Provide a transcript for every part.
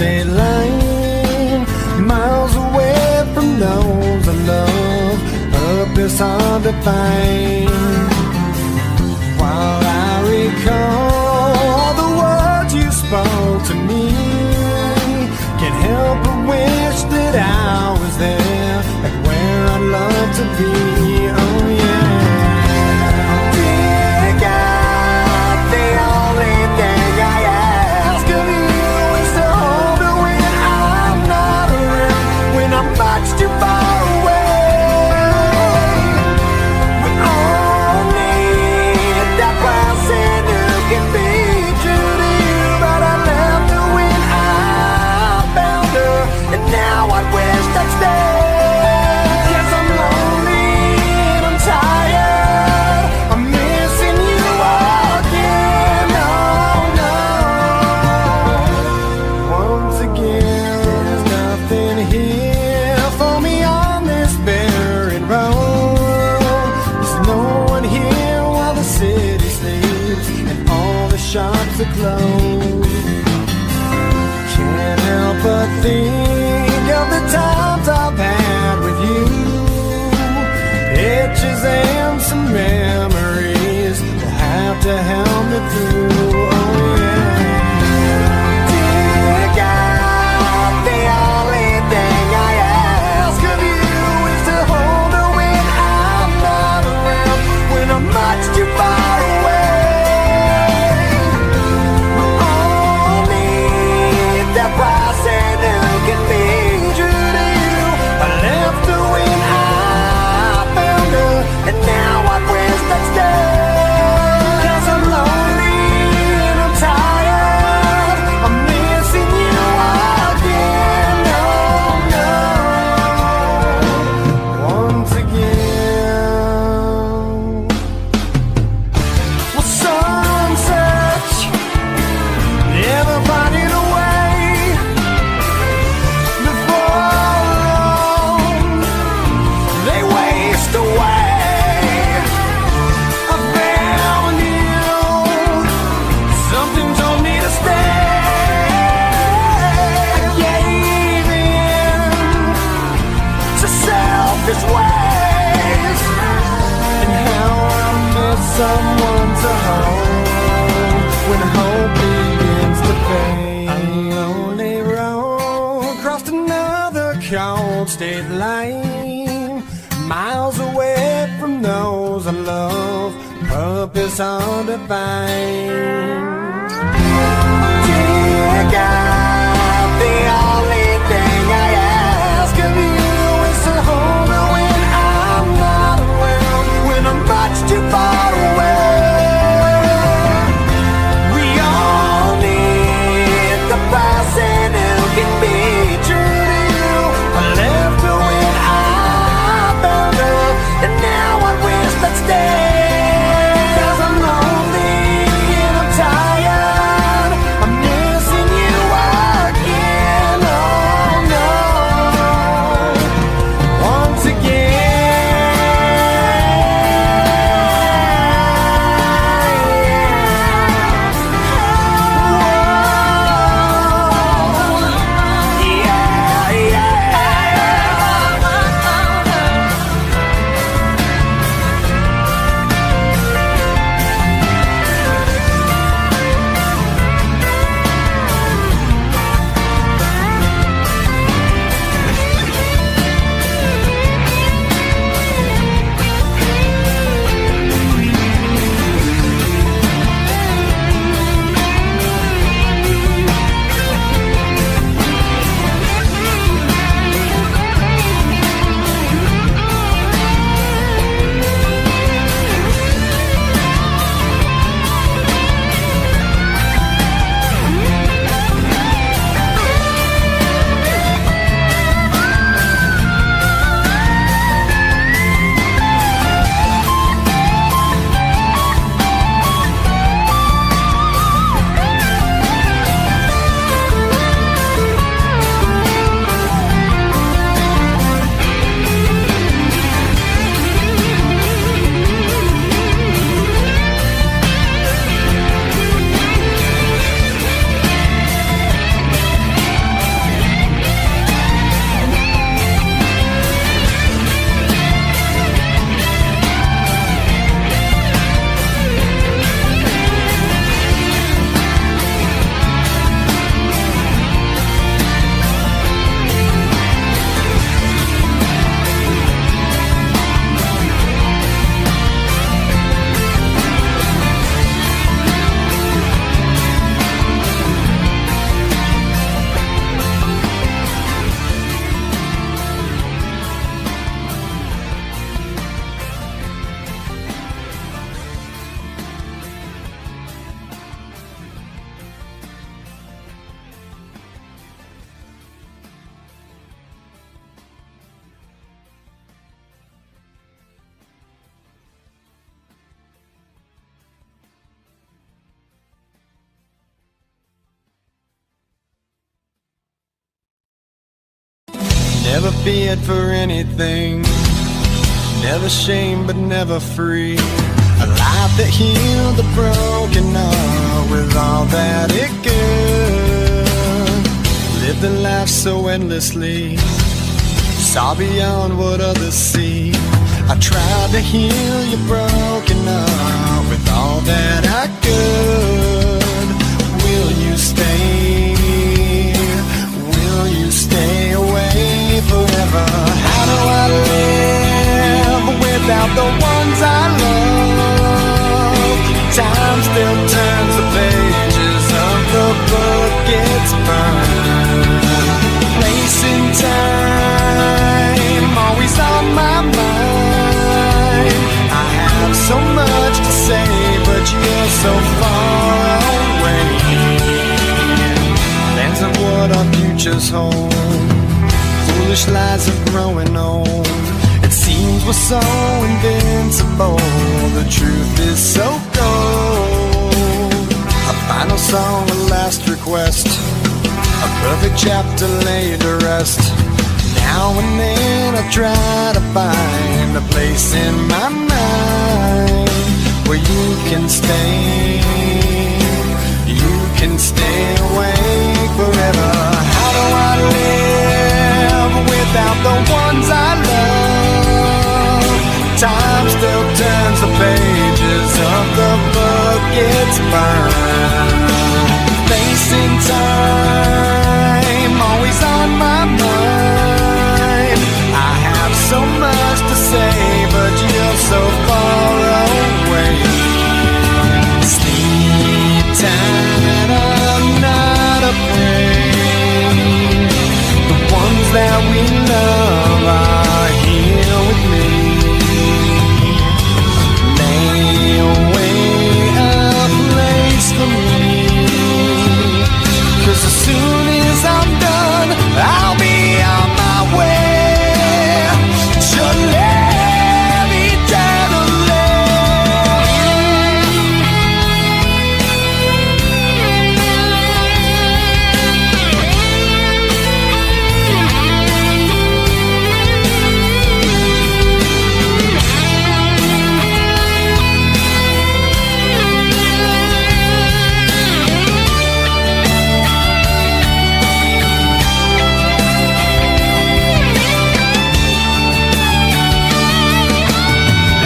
state line, miles away from those I love. Purpose hard to find. While I recall the words you spoke to me, can't help but wish that I was there, like where I'd love to be. Oh yeah. Dear God, the only thing I ask of you is to hold me when I'm not around, when I'm much too far away. We all need that person who can be true to you, but I left her when I found her, and now I wish I'd stay. 'Cause I'm lonely and I'm tired, I'm missing you again. Oh no. Once again, there's nothing here for me on this barren road. There's no one here while the city sleeps and all the shops are closed. Can't help but think of the times I've had with you, pictures and some memories will have to help me through. Oh yeah. Dear God, the only thing I ask of you is to hold her when I'm not around, when I'm much too far away. We all need that person who can be true to you. I left her when I found her, and now I wish I'd stay. 'Cause I'm lonely and I'm tired, I'm missing you again. No, no. Once again. Well, sunset, everybody away before long, they waste away. I found you, something told me to stay. I gave in to selfish ways, and how I miss someone to hold when hope begins to fade. A lonely road crossed another cold state line, miles away from those I love. Purpose hard to find. Dear God, the only thing I ask of you is to hold me when I'm not around, when I'm much too far away. We all need the person who can be true to you. I left her when I found her, and now I wish I'd stay. 'Cause I'm lonely and I'm tired, Never feared for anything, never shamed but never free. A life that healed the broken heart with all that it could. Lived a life so endlessly, saw beyond what others see. I tried to heal your broken heart with all that I could. Will you stay? Will you stay away forever? How do I live without the ones I love? Time still turns the pages of the book, it's burned. Place in time, always on my mind. I have so much to say, but you're so far away. Plans of what our futures hold, foolish lies of growing old. It seems we're so invincible, the truth is so cold. A final song, a last request, a perfect chapter laid to rest. Now and then I try to find a place in my mind where you can stay. You can stay awake forever. How do I live without the ones I love? Time still turns the pages of the book, it's burned. Facing time, always on my mind. I have so much to say, but you're so far away. Sleep tight, I'm not afraid. The ones that we love are here with me. Lay away a place for me, 'cause as soon as I'm done, I'll be on my way to live eternally.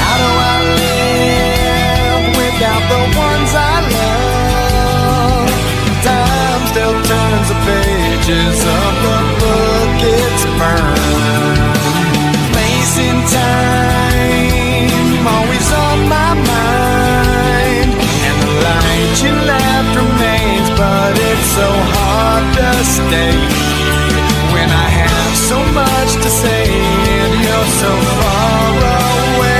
How do I live without the ones I love? Time still turns the pages of the book, it's burned. Place in time, always on my mind. And the light you left remains, but it's so hard to stay when I have so much to say and you're so far away.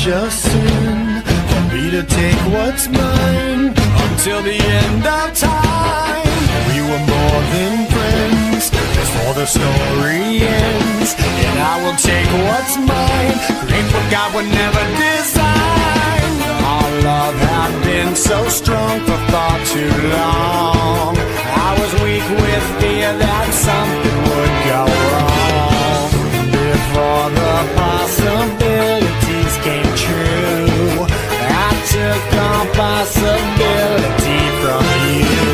a sin for me to take what's mine until the end of time. We were more than friends before the story ends, and I will take what's mine, create what God would never design. Our love had been so strong for far too long. I was weak with fear that something would go wrong before the possibilities came true. I took all possibility from you.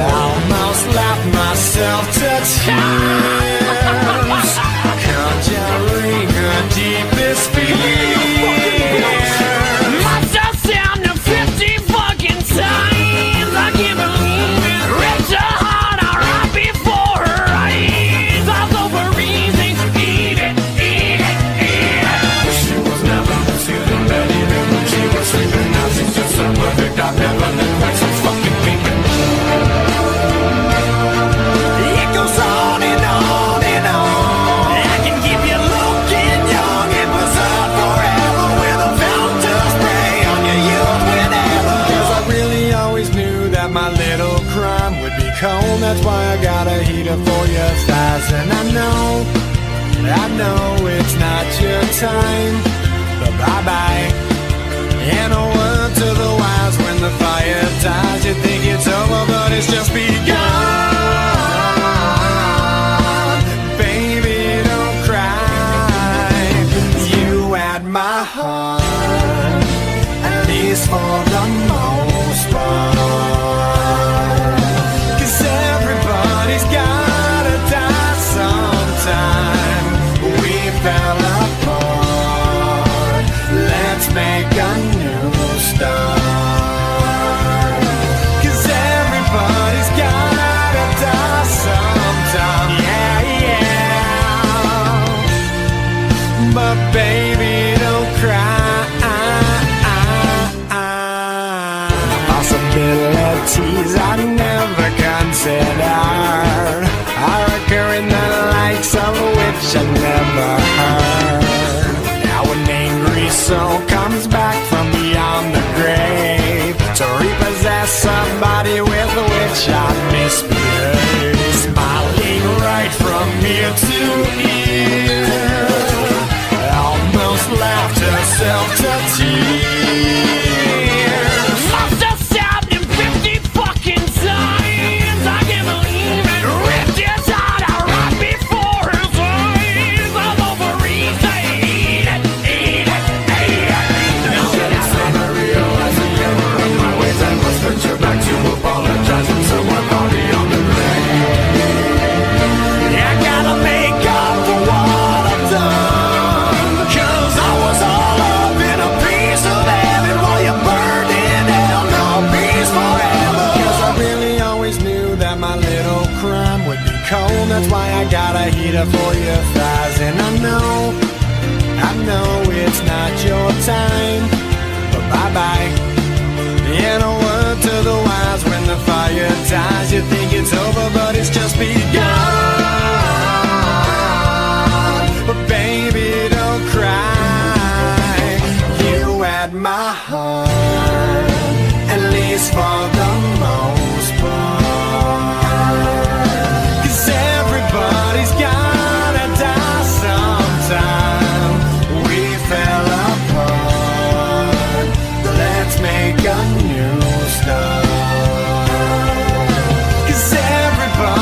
I almost laughed myself to tears, conjuring a deepest fear. I've never been quite so fucking thinking. It goes on and on and on. I can keep you looking young and preserve forever with a fountain spray on your youth whenever. 'Cause I really always knew that my little crime would be cold. That's why I got a heater for your thighs. And I know it's not your time, but bye-bye. And a word to the wise, when the fire dies, you think it's over, but it's just begun. Baby, don't cry. You had my heart, at least for the most part. 'Cause everybody's gotta die sometime. We fell apart. Let's make a new start. 'Cause everybody's gotta die sometime. Yeah, yeah. But baby, don't cry. Possibilities I never considered are occurring, the likes of which I never heard. Now an angry soul comes back from beyond the grave to repossess somebody with which I misbehaved. Smiling right from ear to ear, almost laughed herself to tears. Must have stabbed him 50 fucking times. I can't believe it. Ripped his heart out right before his eyes. All over his head. You back to apologize when someone already on the grave. I gotta make up for what I've done, 'cause I was all up in a piece of heaven while you burned in hell. No peace forever. 'Cause I really always knew that my little crime would be cold. That's why I got a heater for your thighs. And I know it's not your time, but bye-bye. And a word to the wise, when the fire dies, you think it's over, but it's just begun. But baby, don't cry. You had my heart, at least for the most part. 'Cause everybody's gotta die sometime. We fell apart. Let's make a new start. 'Cause everybody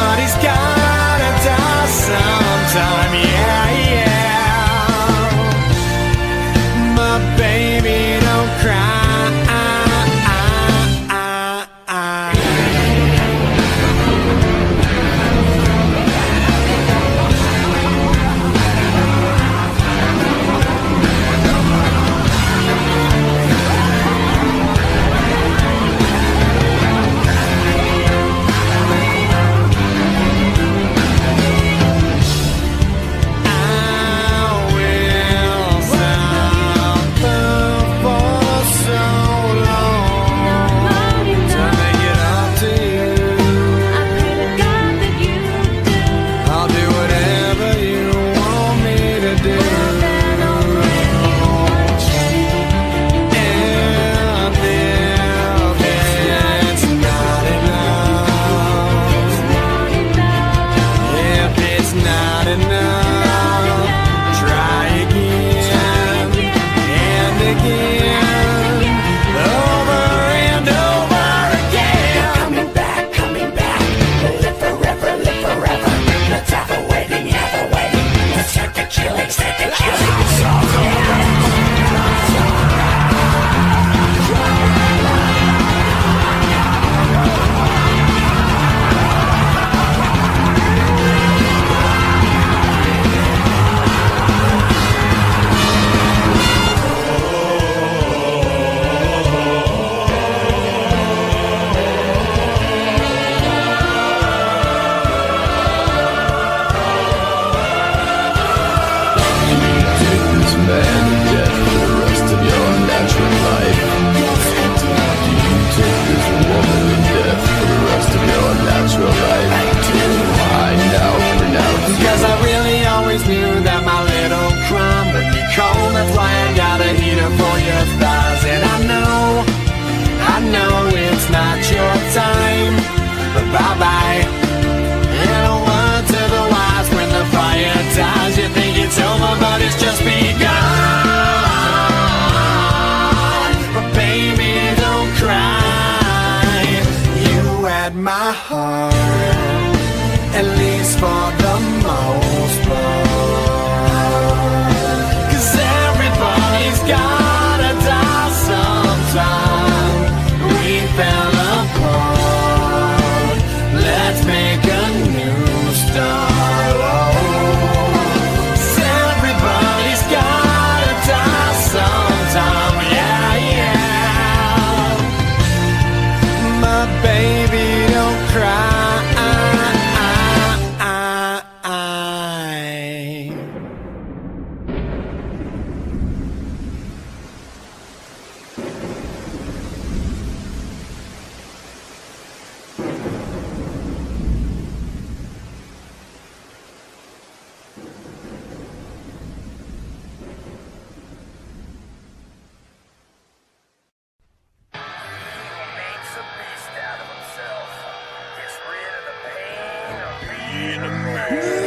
had my heart, at least for the most part. 'Cause everybody's gotta die sometime. We fell apart, let's make a new start. Oh, 'cause everybody's gotta die sometime. Yeah, yeah. My baby, don't cry. Makes a beast out of himself. Gets rid of the pain of being a man.